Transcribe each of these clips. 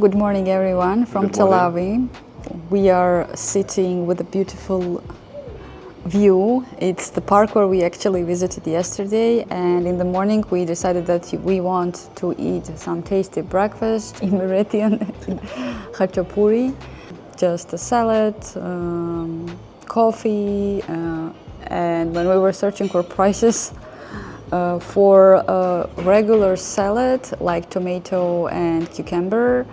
Good morning everyone from Telavi. We are sitting with a beautiful view. It's the park where we actually visited yesterday, and in the morning we decided that we want to eat some tasty breakfast, Emiratian khachapuri, just a salad, coffee, and when we were searching for prices for a regular salad like tomato and cucumber,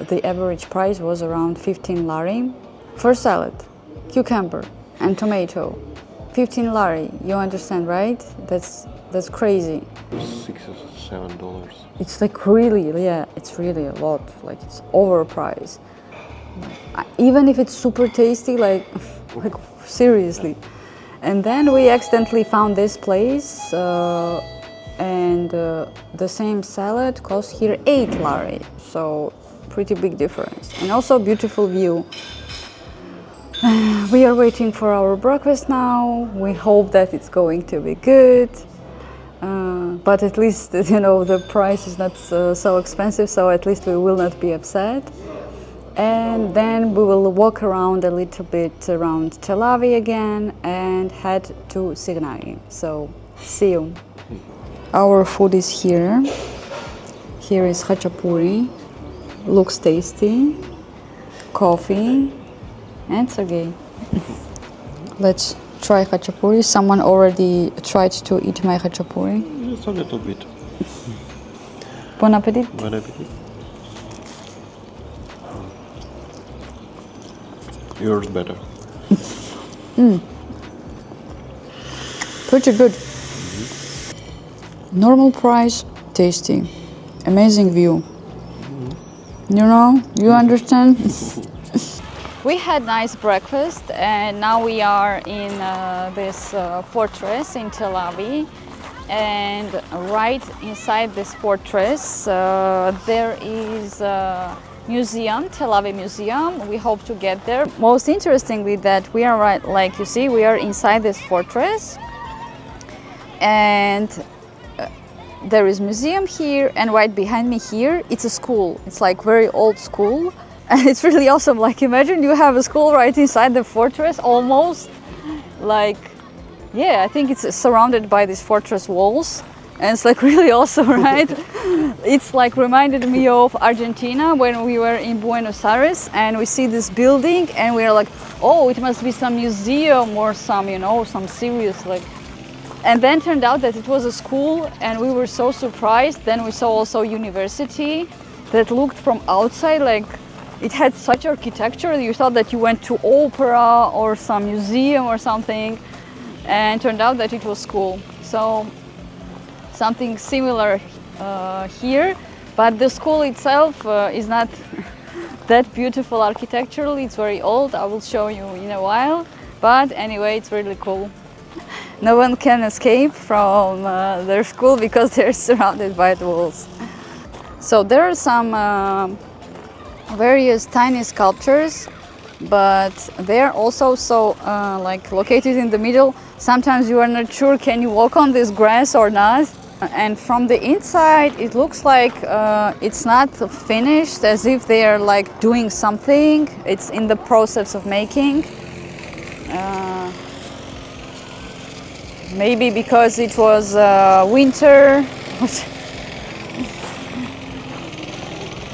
the average price was around 15 lari. For salad, cucumber and tomato, 15 lari. You understand, right? That's crazy. $6 or $7. It's like really, yeah, it's really a lot. Like it's overpriced. Even if it's super tasty, like seriously. And then we accidentally found this place, and the same salad cost here 8 lari. So pretty big difference. And also beautiful view. We are waiting for our breakfast now. We hope that it's going to be good. But at least, you know, the price is not so expensive, so at least we will not be upset. And then we will walk around a little bit around Telavi again and head to Sighnaghi. So, see you. Our food is here. Here is khachapuri. Looks tasty. Coffee. And Sergey. Let's try khachapuri. Someone already tried to eat my khachapuri. Just a little bit. Bon appetit. Bon appetit. Yours better. Pretty good. Normal price, tasty. Amazing view. You know, you understand? We had nice breakfast, and now we are in this fortress in Telavi. And right inside this fortress, there is museum, Telavi Museum. We hope to get there. Most interestingly, that we are right, like you see, we are inside this fortress, and there is museum here, and right behind me here, it's a school. It's like very old school, and it's really awesome. Like imagine you have a school right inside the fortress, almost like, yeah, I think it's surrounded by these fortress walls. And it's like really awesome, right? It's like reminded me of Argentina when we were in Buenos Aires and we see this building and we are like, oh, it must be some museum or some, you know, some serious like. And then turned out that it was a school and we were so surprised. Then we saw also university that looked from outside like it had such architecture. You thought that you went to opera or some museum or something, and turned out that it was school. So something similar here, but the school itself is not that beautiful architecturally. It's very old. I will show you in a while, but anyway, it's really cool. No one can escape from their school because they're surrounded by the walls. So there are some various tiny sculptures, but they're also so like located in the middle. Sometimes you are not sure, can you walk on this grass or not? And from the inside, it looks like it's not finished, as if they are like doing something. It's in the process of making. Maybe because it was winter.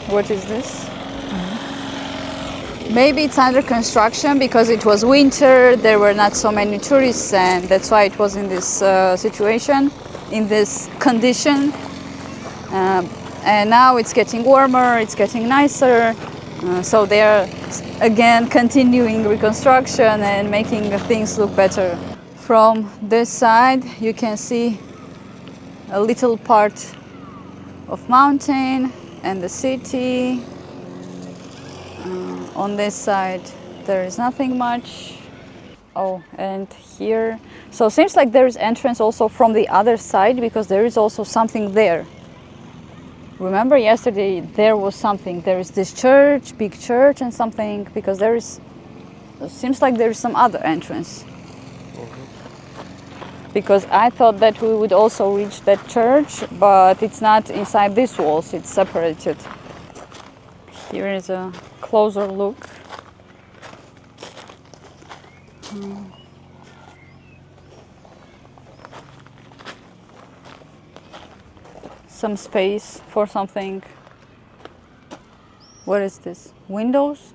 What is this? Maybe it's under construction because it was winter, there were not so many tourists, and that's why it was in this situation, in this condition. And now it's getting warmer, it's getting nicer, so they are again continuing reconstruction and making things look better. From this side you can see a little part of mountain and the city. On this side there is nothing much. Oh, and here, so it seems like there is entrance also from the other side because there is also something there. Remember yesterday there was something, there is this church, big church and something, because there is, it seems like there is some other entrance. Because I thought that we would also reach that church, but it's not inside these walls, it's separated. Here is a closer look. Some space for something. What is this? Windows?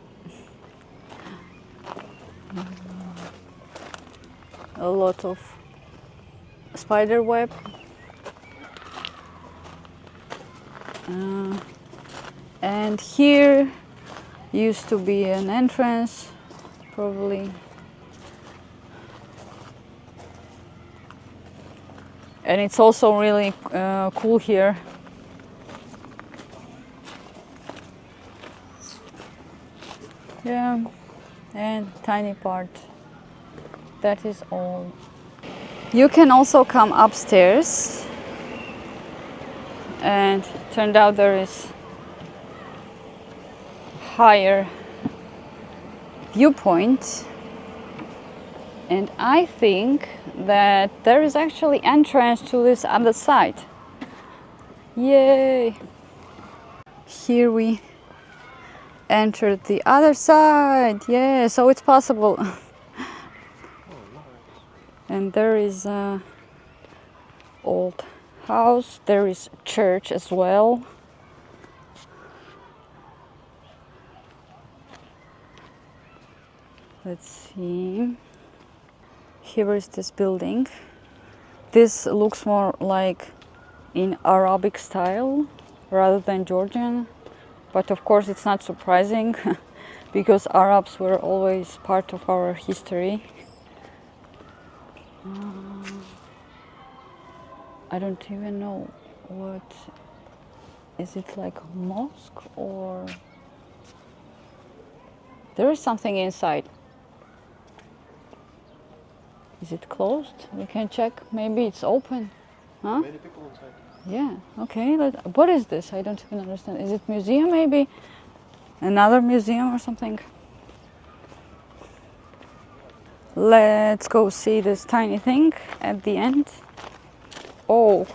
A lot of spider web. And here used to be an entrance, probably. And it's also really cool here. Yeah, and tiny part. That is all. You can also come upstairs, and turned out there is higher viewpoint, and I think that there is actually entrance to this other side. Yay! Here we entered the other side. Yeah, so it's possible. And there is a old house. There is church as well. Let's see. Here is this building. This looks more like in Arabic style rather than Georgian. But of course it's not surprising because Arabs were always part of our history. I don't even know what is it, like a mosque, or there is something inside. Is it closed? We can check. Maybe it's open. Huh? Many people inside. Yeah. Okay. What is this? I don't even understand. Is it museum? Maybe another museum or something. Let's go see this tiny thing at the end. Oh,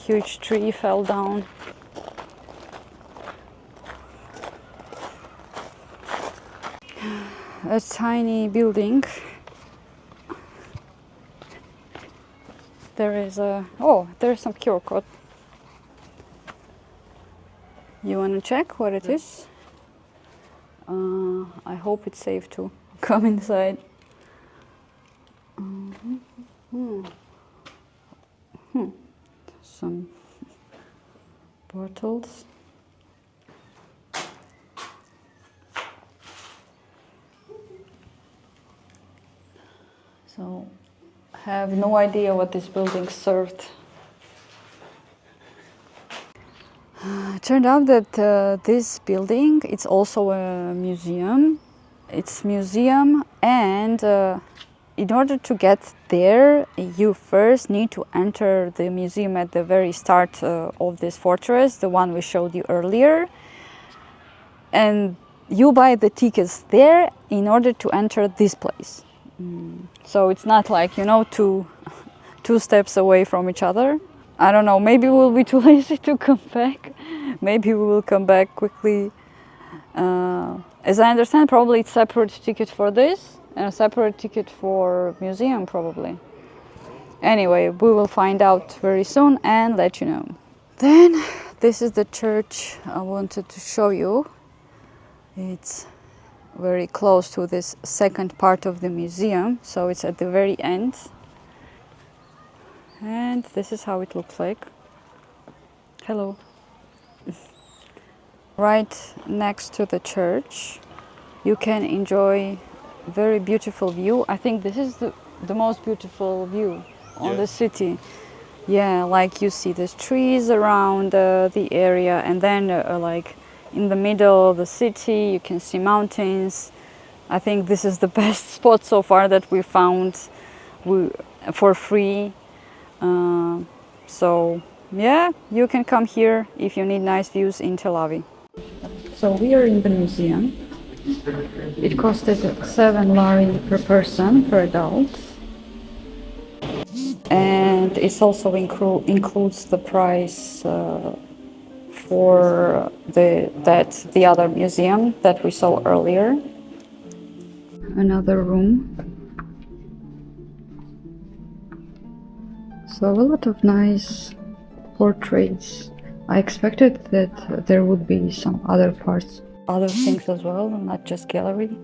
huge tree fell down. A tiny building. There is there's some QR code. You want to check what it is? I hope it's safe to come inside. Some bottles. So, I have no idea what this building served. It turned out that this building, it's also a museum. It's museum, and in order to get there, you first need to enter the museum at the very start of this fortress, the one we showed you earlier. And you buy the tickets there in order to enter this place. So it's not like, you know, two steps away from each other. I don't know, maybe we'll be too lazy to come back. Maybe we will come back quickly. As I understand, probably it's separate ticket for this and a separate ticket for museum, probably. Anyway, we will find out very soon and let you know. Then this is the church I wanted to show you. It's very close to this second part of the museum, so it's at the very end. And this is how it looks like. Hello. Right next to the church, you can enjoy very beautiful view. I think this is the most beautiful view on the city. Yeah, like you see these trees around the area, and then like in the middle of the city you can see mountains. I think this is the best spot so far that we found for free. So yeah, you can come here if you need nice views in Telavi. So we are in the museum. It costed 7 lari per person, per adult. And it also includes the price for the other museum that we saw earlier. Another room. So a lot of nice portraits. I expected that there would be some other parts, other things as well, not just gallery.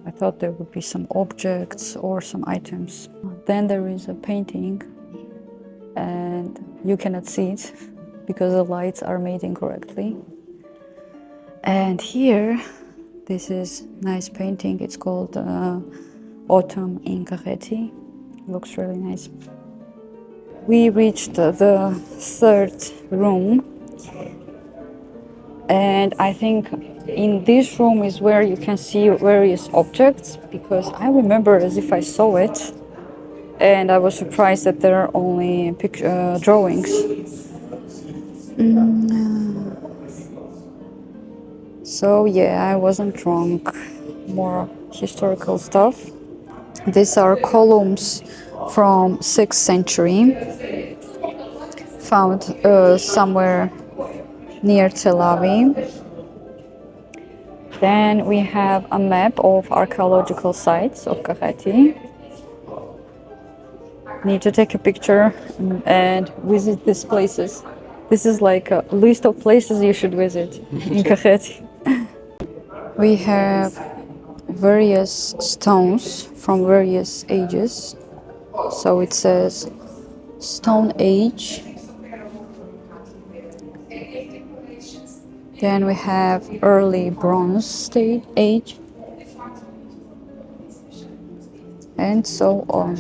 I thought there would be some objects or some items. Then there is a painting, and you cannot see it because the lights are made incorrectly. And here, this is nice painting. It's called Autumn in Kakheti. Looks really nice. We reached the third room, and I think in this room is where you can see various objects, because I remember as if I saw it, and I was surprised that there are only drawings. So yeah, I wasn't wrong. More historical stuff. These are columns from 6th century, found somewhere near Telavi. Then we have a map of archaeological sites of Kakheti. Need to take a picture and visit these places. This is like a list of places you should visit in Kakheti. We have various stones from various ages. So it says Stone Age. Then we have early Bronze Age, and so on.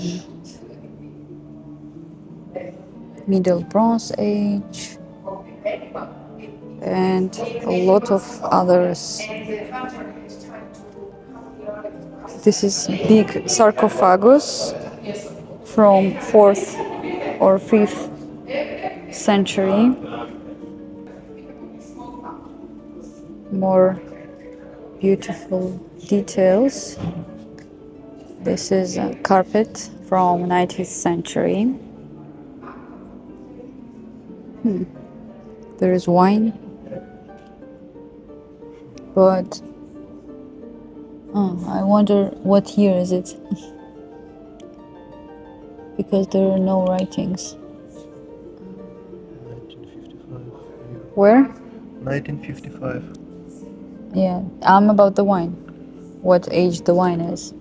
Middle Bronze Age, and a lot of others. This is big sarcophagus from 4th or 5th century. More beautiful details. This is a carpet from 19th century. There is wine, but I wonder what year is it, because there are no writings. 1955. Where? 1955. Yeah, about the wine. What age the wine is.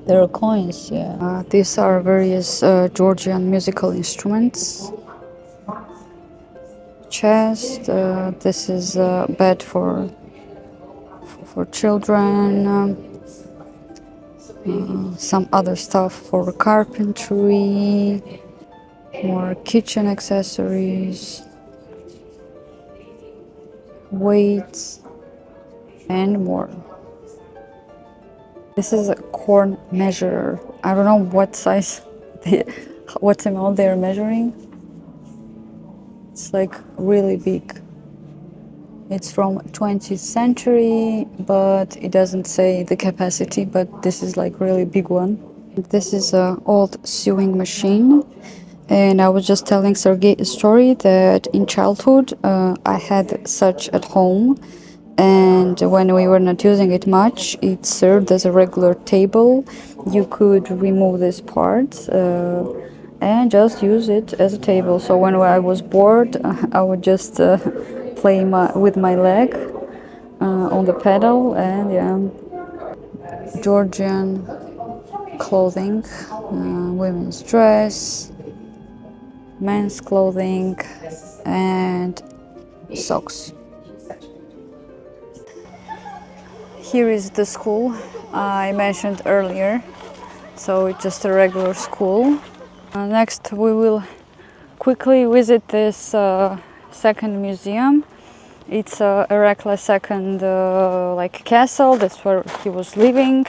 There are coins, yeah. These are various Georgian musical instruments. Chest. This is a bed for children. Some other stuff for carpentry. More kitchen accessories. Weights. And more. This is a corn measurer. I don't know what size, what amount they are measuring. It's like really big. It's from 20th century, but it doesn't say the capacity, but this is like really big one. This is an old sewing machine. And I was just telling Sergey a story that in childhood I had such at home. And when we were not using it much, it served as a regular table. You could remove this part and just use it as a table. So when I was bored, I would just play with my leg on the pedal, and yeah. Georgian clothing, women's dress, men's clothing, and socks. Here is the school I mentioned earlier, so it's just a regular school. Next we will quickly visit this second museum. It's Erekle II like castle. That's where he was living,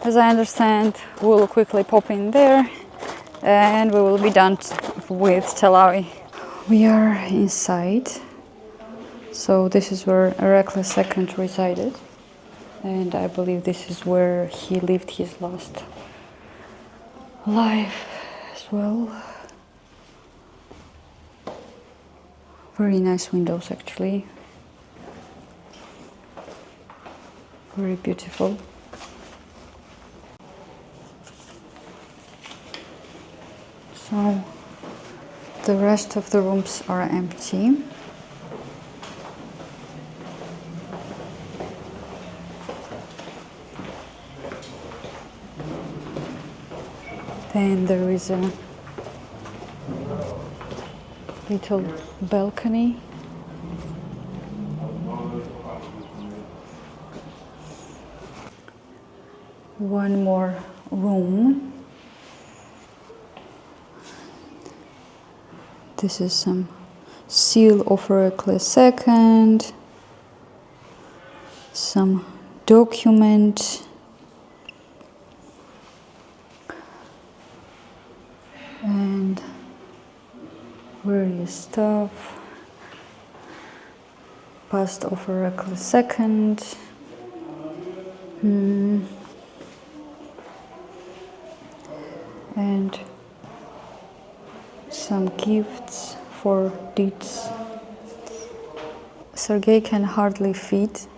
as I understand. We'll quickly pop in there and we will be done with Telavi. We are inside, so this is where Erekle II resided. And I believe this is where he lived his last life as well. Very nice windows actually. Very beautiful. So the rest of the rooms are empty. Then there is a little balcony. One more room. This is some seal of Erekle II, some document, and various stuff. Bust of Erekle II. And some gifts for deeds. Sergei can hardly fit.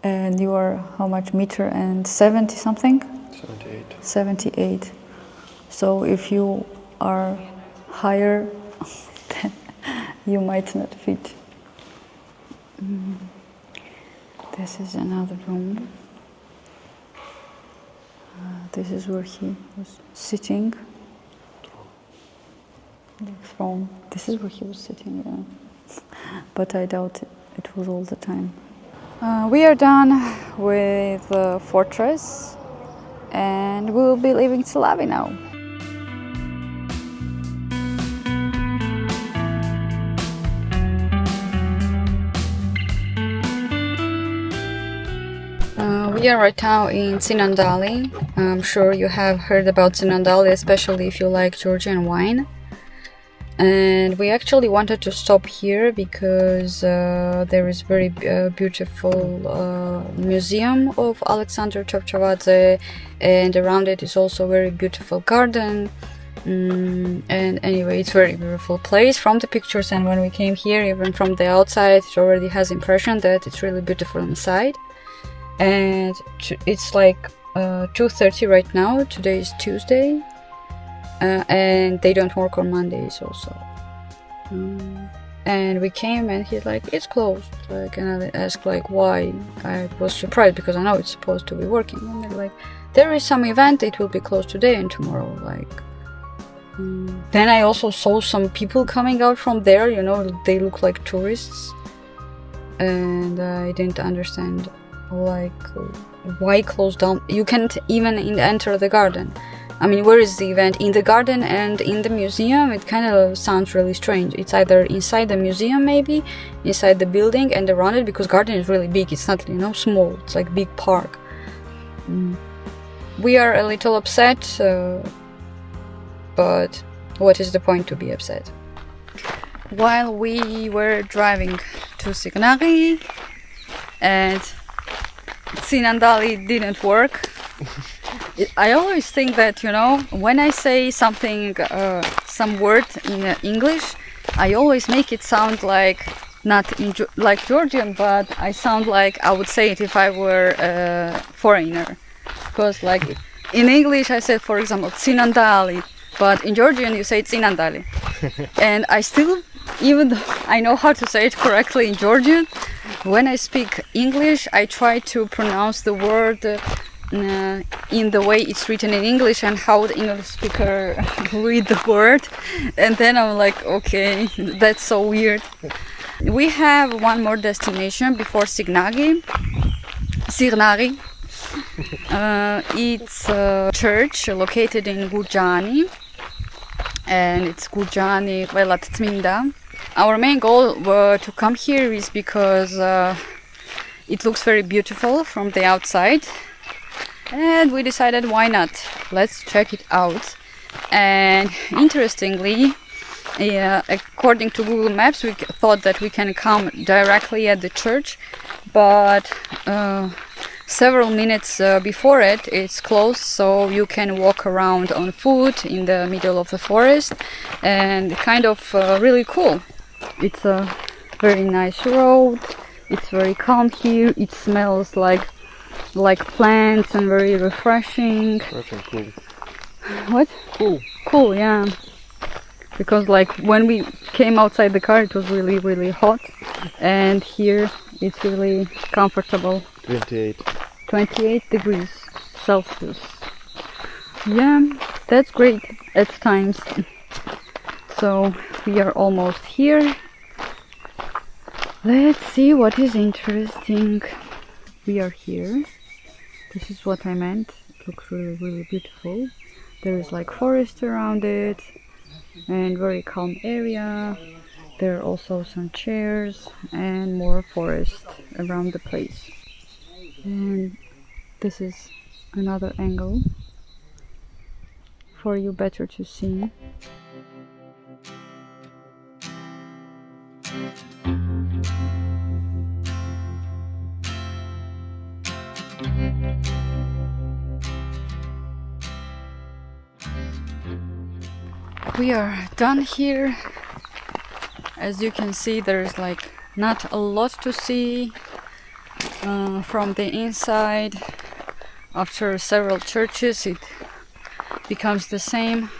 And you are how much meter and 70 something? 78. 78. So if you are higher, then you might not fit. This is another room. This is where he was sitting. The throne. This is where he was sitting, yeah. But I doubt it was all the time. We are done with the fortress and we will be leaving Telavi now. We are right now in Tsinandali. I'm sure you have heard about Tsinandali, especially if you like Georgian wine. And we actually wanted to stop here because there is very beautiful museum of Alexander Chevchavadze, and around it is also a very beautiful garden. And anyway, it's a very beautiful place from the pictures, and when we came here, even from the outside, it already has impression that it's really beautiful inside. And it's like 2:30 right now. Today is Tuesday, and they don't work on Mondays also. And we came and he's like, it's closed. Like, and I asked like why. I was surprised because I know it's supposed to be working. And they're like, there is some event, it will be closed today and tomorrow. Like, then I also saw some people coming out from there. You know, they look like tourists, and I didn't understand like why close down. You can't even enter the garden. I mean, where is the event? In the garden and in the museum? It kind of sounds really strange. It's either inside the museum, maybe inside the building and around it, because garden is really big. It's not, you know, small. It's like big park. We are a little upset, but what is the point to be upset? While we were driving to Sighnaghi and Tsinandali didn't work. I always think that, you know, when I say something, some word in English, I always make it sound like not like Georgian, but I sound like I would say it if I were a foreigner. Because like in English I said, for example, Tsinandali, but in Georgian you say Tsinandali. And I still, even though I know how to say it correctly in Georgian, when I speak English, I try to pronounce the word in the way it's written in English and how the English speaker read the word. And then I'm like, okay, that's so weird. We have one more destination before Sighnaghi. It's a church located in Gurjaani, and it's Gurjaani Kvelatsminda. Our main goal to come here is because it looks very beautiful from the outside, and we decided why not, let's check it out. And interestingly, according to Google Maps, we thought that we can come directly at the church, but several minutes before it's closed, so you can walk around on foot in the middle of the forest, and kind of really cool. It's a very nice road. It's very calm here. It smells like plants and very refreshing. That's cool. What? Cool. Cool, yeah. Because like when we came outside the car, it was really, really hot, and here it's really comfortable. 28 degrees Celsius. Yeah, that's great at times. So we are almost here. Let's see what is interesting. We are here. This is what I meant. It looks really, really beautiful. There is like forest around it and very calm area. There are also some chairs and more forest around the place. And this is another angle for you better to see. We are done here. As you can see, there's like not a lot to see from the inside. After several churches, it becomes the same.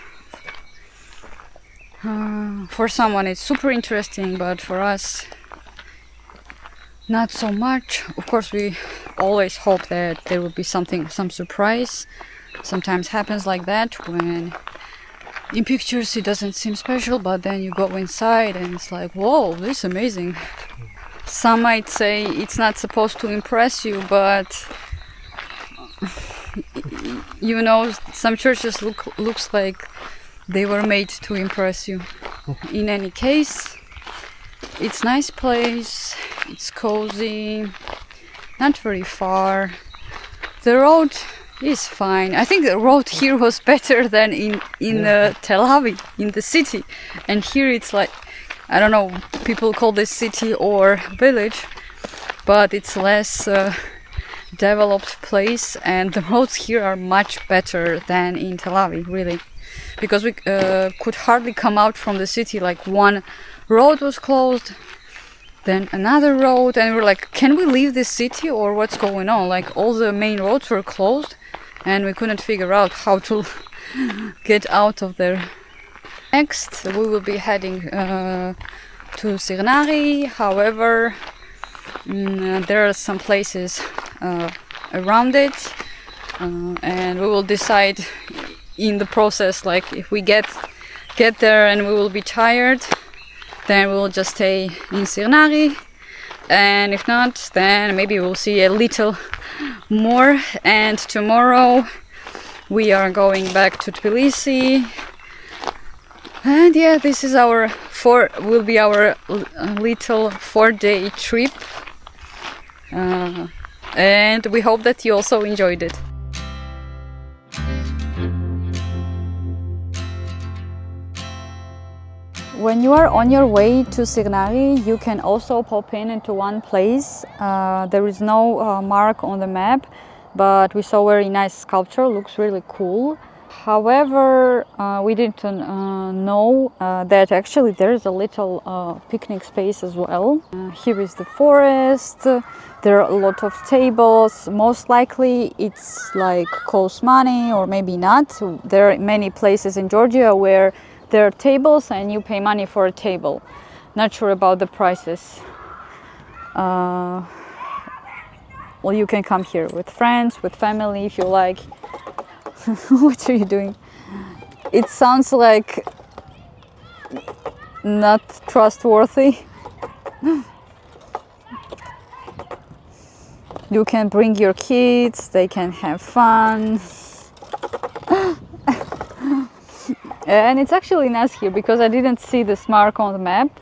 For someone it's super interesting, but for us not so much. Of course, we always hope that there will be some surprise. Sometimes happens like that when in pictures it doesn't seem special, but then you go inside and it's like, whoa, this is amazing. Some might say it's not supposed to impress you, but you know, some churches looks like they were made to impress you. In any case, it's nice place, it's cozy, not very far. The road is fine. I think the road here was better than in Telavi, in the city. And here it's like, I don't know, people call this city or village, but it's less developed place, and the roads here are much better than in Telavi, really. Because we could hardly come out from the city. Like one road was closed, then another road, and we're like, can we leave this city or what's going on? Like all the main roads were closed and we couldn't figure out how to get out of there. Next we will be heading to Sighnaghi. However, there are some places around it, and we will decide in the process, like if we get there and we will be tired, then we will just stay in Sighnaghi, and if not, then maybe we'll see a little more. And tomorrow we are going back to Tbilisi, and yeah, this is our will be our little 4-day trip, and we hope that you also enjoyed it. When you are on your way to Sighnaghi, you can also pop into one place. There is no mark on the map, but we saw a very nice sculpture, looks really cool. However, we didn't know that actually there is a little picnic space as well. Here is the forest, there are a lot of tables. Most likely it's like costs money, or maybe not. There are many places in Georgia where there are tables and you pay money for a table. Not sure about the prices. Well, you can come here with friends, with family if you like. What are you doing? It sounds like not trustworthy. You can bring your kids, they can have fun. And it's actually nice here because I didn't see this mark on the map.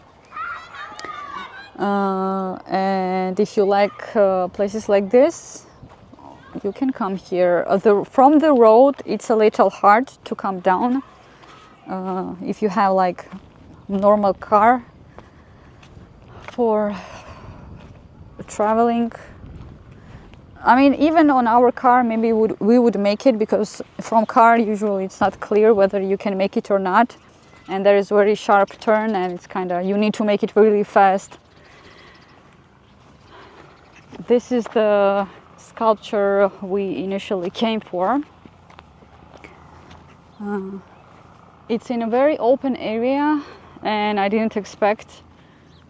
And if you like places like this, you can come here. From the road, it's a little hard to come down. If you have like normal car for traveling, I mean, even on our car, maybe we would make it, because from car usually it's not clear whether you can make it or not, and there is very sharp turn, and it's kind of, you need to make it really fast. This is the sculpture we initially came for. It's in a very open area, and I didn't expect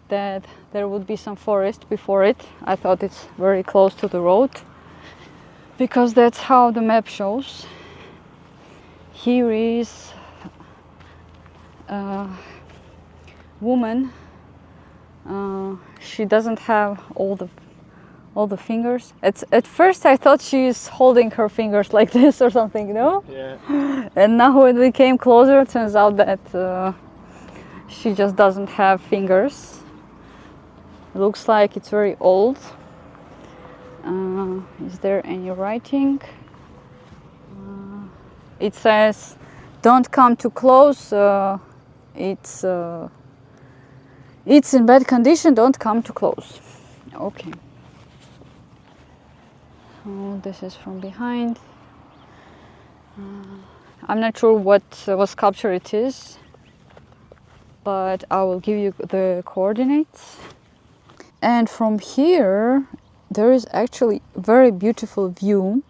that there would be some forest before it. I thought it's very close to the road, because that's how the map shows. Here is a woman. She doesn't have all the fingers. At first I thought she's holding her fingers like this or something, you know? Yeah. And now when we came closer, it turns out that she just doesn't have fingers. It looks like it's very old. Is there any writing? It says, "Don't come too close. It's in bad condition. Don't come too close." Okay. This is from behind. I'm not sure what sculpture it is, but I will give you the coordinates. And from here, there is actually a very beautiful view.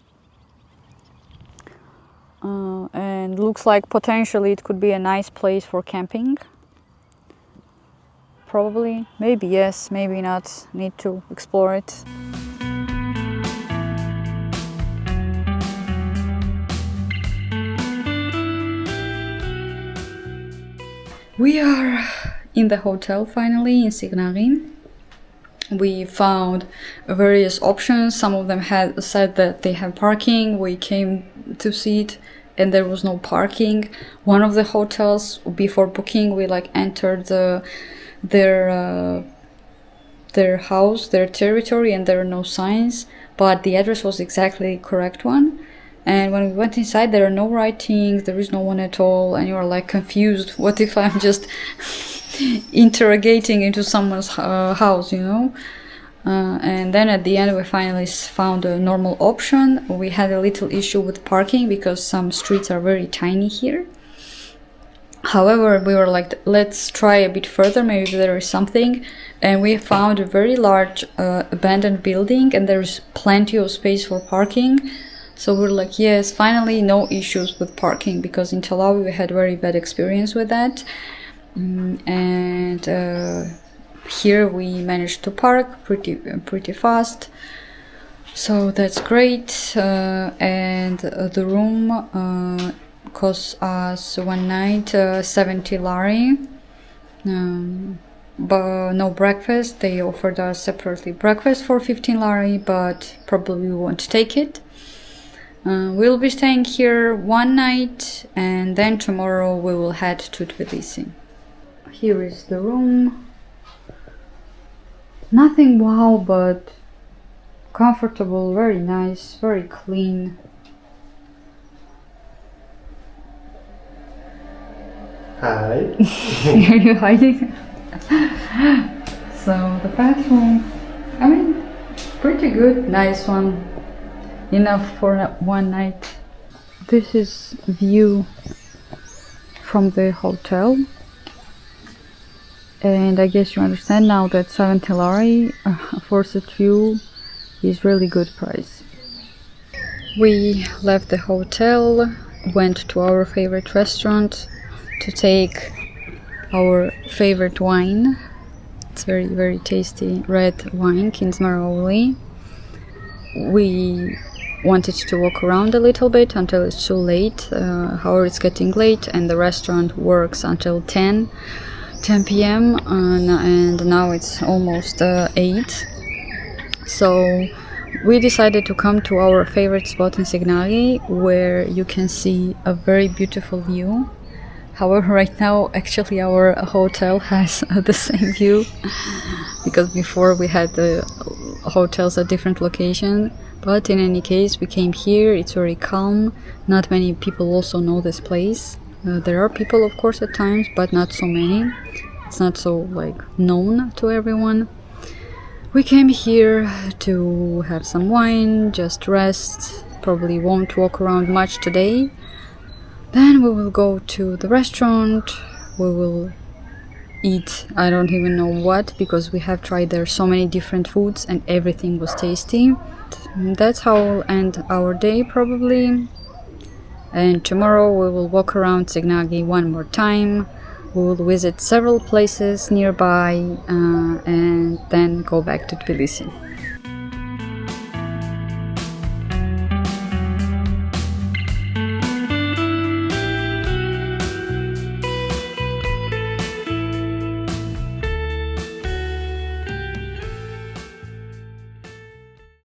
And looks like potentially it could be a nice place for camping. Probably, maybe yes, maybe not. Need to explore it. We are in the hotel finally in Sighnaghi. We found various options. Some of them had said that they have parking. We came to see it and there was no parking. One of the hotels, before booking, we entered their house, their territory, and there are no signs, but the address was exactly the correct one. And when we went inside, there are no writings, there is no one at all, and you're confused. What if I'm just interrogating into someone's house, you know? And then at the end, we finally found a normal option. We had a little issue with parking because some streets are very tiny here. However, we were let's try a bit further, maybe there is something. And we found a very large abandoned building, and there's plenty of space for parking. So we're yes, finally no issues with parking, because in Telavi we had very bad experience with that. And here we managed to park pretty fast, so that's great. And the room cost us one night 70 lari, but no breakfast. They offered us separately breakfast for 15 lari, but probably we won't take it. We'll be staying here one night, and then tomorrow we will head to Tbilisi. Here is the room. Nothing wow, but comfortable, very nice, very clean. Hi. Are you hiding? So the bathroom, I mean, pretty good, nice one. Enough for one night. This is view from the hotel. And I guess you understand now that 70 lari for such view is really good price. We left the hotel, went to our favorite restaurant to take our favorite wine. It's very, very tasty red wine, Kinsmaroli. We wanted to walk around a little bit until it's too late. However, it's getting late and the restaurant works until 10 p.m. And now it's almost 8. So we decided to come to our favorite spot in Sighnaghi, where you can see a very beautiful view. However, right now actually our hotel has the same view, because before we had the hotels at different locations. But in any case, we came here. It's very calm. Not many people also know this place. There are people, of course, at times, but not so many. It's not so known to everyone. We came here to have some wine, just rest, probably won't walk around much today. Then we will go to the restaurant, we will eat I don't even know what, because we have tried there so many different foods and everything was tasty. That's how we'll end our day probably. And tomorrow we will walk around Sighnaghi one more time. We will visit several places nearby and then go back to Tbilisi.